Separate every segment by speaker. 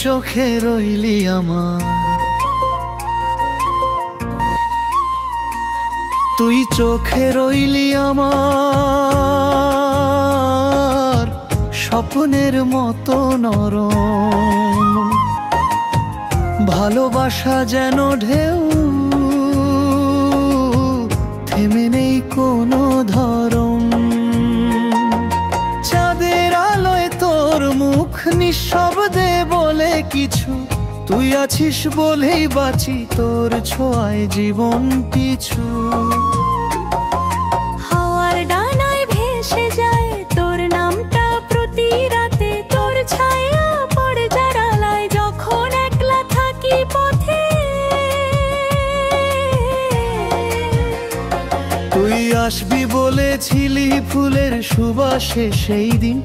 Speaker 1: চোখে রইলি আমার, তুই চোখে রইলি আমার স্বপ্নের মতো নরম। ভালোবাসা যেন ঢেউ, থেমে নেই কোনো ধরন। চাঁদের আলোয় তোর মুখ নিঃশব্দে বলে কিছু, তুই আছিস বলেই বাঁচি, তোর ছোঁয়ায় জীবন পিছু।
Speaker 2: হাওয়ার ডানায় ভেসে যায় তোর নামটা প্রতি রাতে, তোর ছায়া পড়ে জানালায় যখন একলা থাকি পথে।
Speaker 1: তুই আসবি বলেছিলি ফুলের সুবাসে সেই দিন,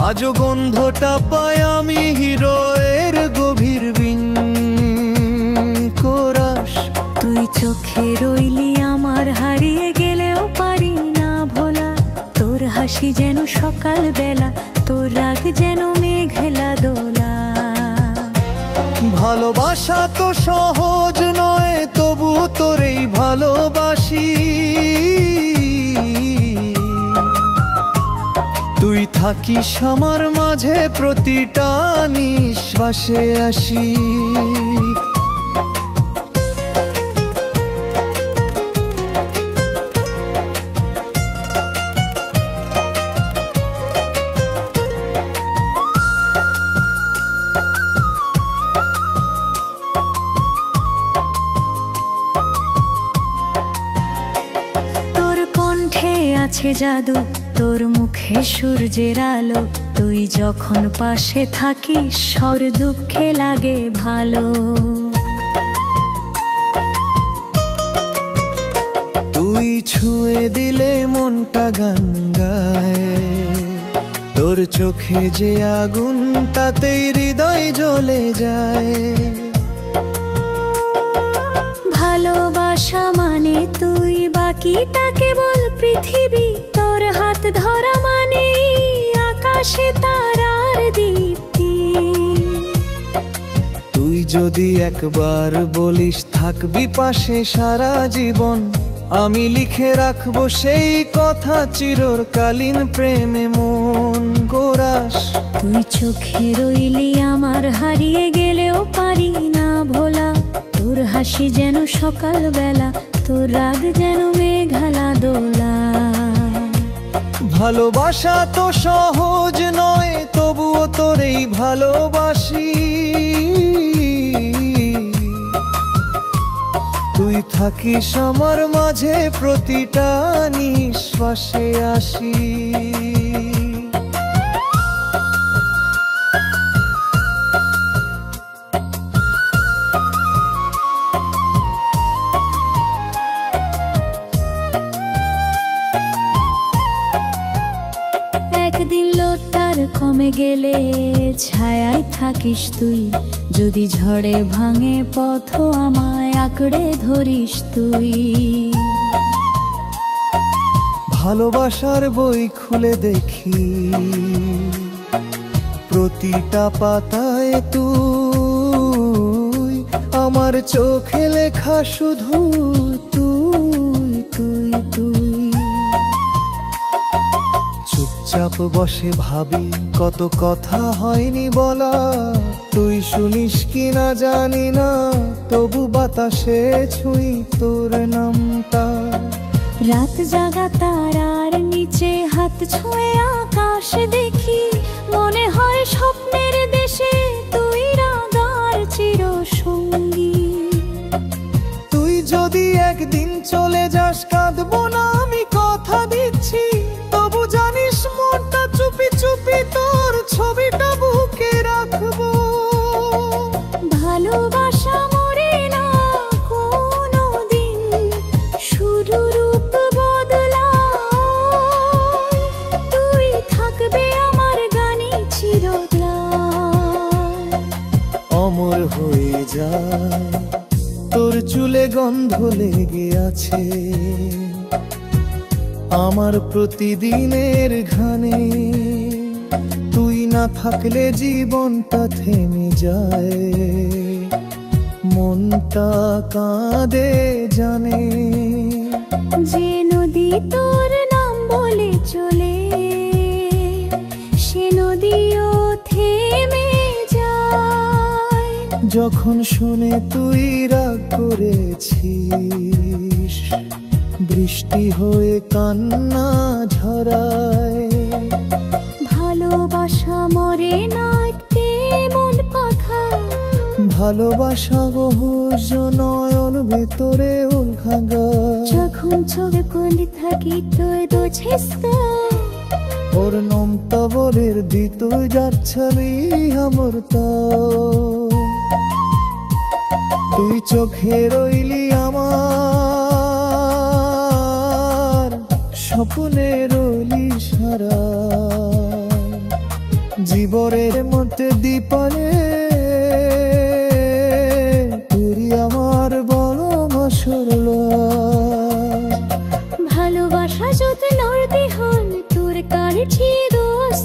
Speaker 1: আজও গন্ধটা পাই আমি হৃদয়ের গভীর বিন কোরাস।
Speaker 2: তুই চোখে রইলি আমার, হারিয়ে গেলেও পারি না ভোলা। তোর হাসি যেন সকাল বেলা, তোর রাগ যেন মেঘলা দোলা।
Speaker 1: ভালোবাসা তো সহজ নয়, তবু তোরেই ভালোবাসি। তুই থাকিস আমার মাঝে প্রতিটা নিঃশ্বাসে আসি।
Speaker 2: তোর কণ্ঠে আছে জাদু, তোর মুখে সূর্যের আলো। তুই যখন পাশে থাকিস সর দুঃখে লাগে ভালো।
Speaker 1: তুই ছুঁয়ে দিলে মনটা গান গায়, তোর চোখে যে আগুন তাতেই হৃদয় জ্বলে যায়।
Speaker 2: ভালোবাসা মানে তুই, বাকিটা কেবল পৃথিবী। তোর হাত ধরা মানে আকাশে তারার দীপ্তি।
Speaker 1: তুই যদি একবার বলিস থাকবি পাশে সারা জীবন, আমি লিখে রাখবো সেই কথা চিরকালীন প্রেমে মন কোরাস।
Speaker 2: তুই চোখে রইলি আমার, হারিয়ে গেলেও পারি না ভোলা। তোর হাসি যেন সকাল বেলা, তোর রাগ যেন মেঘলা দোলা।
Speaker 1: ভালোবাসা তো সহজ নয়, তবুও তোরেই ভালোবাসি। তুই থাকিস আমার মাঝে প্রতিটা নিঃশ্বাসে আসি।
Speaker 2: একদিন লোটার কমে গেলে ছায়ায় থাকিস তুই, যদি ঝড়ে ভাঙে পথ আমায় আঁকড়ে ধরিস তুই।
Speaker 1: ভালোবাসার বই খুলে দেখি, প্রতিটা পাতায় তুই, আমার চোখে লেখা শুধু তুই তুই তুই। চুপচাপ বসে ভাবি কত কথা হয়নি বলা, তুই শুনিস কি না জানি না, তবু বাতাসে ছুঁই তোর নামটা।
Speaker 2: রাত জাগা তারার নিচে হাত ছুঁয়ে আকাশ দেখি, মনে হয় স্বপ্নের দেশে তুই রাগার চির সঙ্গী।
Speaker 1: তুই যদি একদিন চলে যাস কাঁদবো না আমি কথা দিচ্ছি, তবু জানিস মনটা চুপি চুপি তোর ছবিটা বুকে রাখবো।
Speaker 2: ভালোবাসা মরে না কোনো দিন, শুধু রূপ বদলায়। তুই থাকবে আমার গানে চিরদিন,
Speaker 1: অমর হয়ে যায় তোর চুলে গন্ধ লেগে আছে, আমার প্রতিদিনের ঘানে। তুই না থাকলে জীবনটা থেমে যায়, মনটা কাঁদে জানে।
Speaker 2: যে নদী তোর নাম বলে চলে, সে নদীও থেমে যায়।
Speaker 1: যখন শুনে তুই রাগ করেছিস, বৃষ্টি হয়ে কান্না ঝরায়।
Speaker 2: ভালোবাসা মরে না তেমন কথা,
Speaker 1: ভালোবাসা বহুজ নয়ন ভেতরে উলখাগা।
Speaker 2: যখন চোখে কোলে থাকি তুই দোছেস্তা,
Speaker 1: ওর নমতবরের দিত যাচ্ছবি আমরতা। তুই চোখে রইলি আমার, স্বপ্নে রইলি সারা। জীবনের মধ্যে দীপানে তুই আমার বড় মশলা।
Speaker 2: ভালোবাসা যত নড়তে হল তোর কাছে দোষ